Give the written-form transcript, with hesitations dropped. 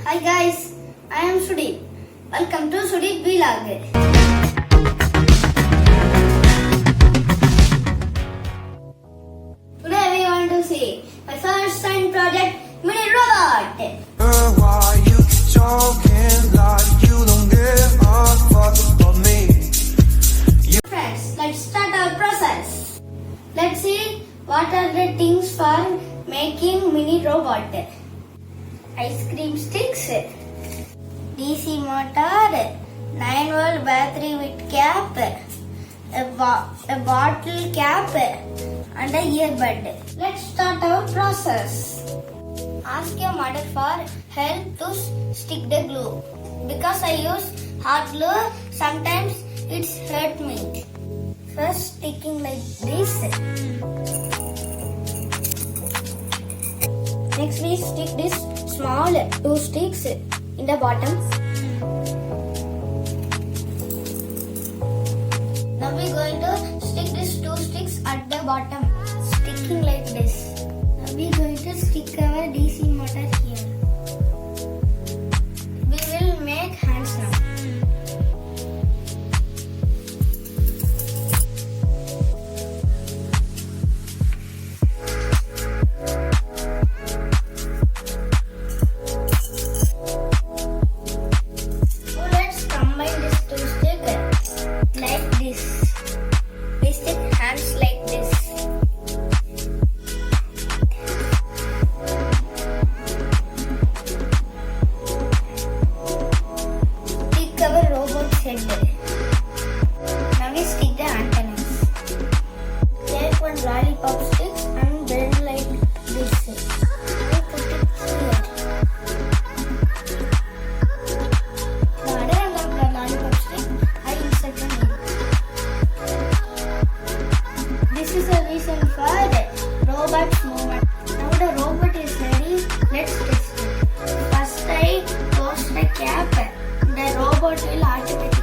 Hi guys, I am Sudeep. Welcome to Sudeep Vlog. Today we want to see my first science project, MiNi robot. Why you keep talking like you don't give a fuck about me? Friends, let's start our process. Let's see what are the things for making MiNi robot. Ice cream sticks, DC motor, 9-volt battery with cap, a bottle cap and a earbud. Let's start our process. Ask your mother for help to stick the glue. Because I use hot glue, sometimes it's hurt me. First sticking like this. Next we stick this small 2 sticks in the bottom. Now we are going to stick these 2 sticks at the bottom, sticking like this. Now we are going to stick our DC motor here. We will make hands now. Our robot's head. Now we stick the antennas. Take one lollipop stick and bend like this. We put it here. The other end of the lollipop stick, I insert the needle. This is the reason for the robot's movement. Now the robot is ready. Let's test it. First I close the cap. The robot will automatically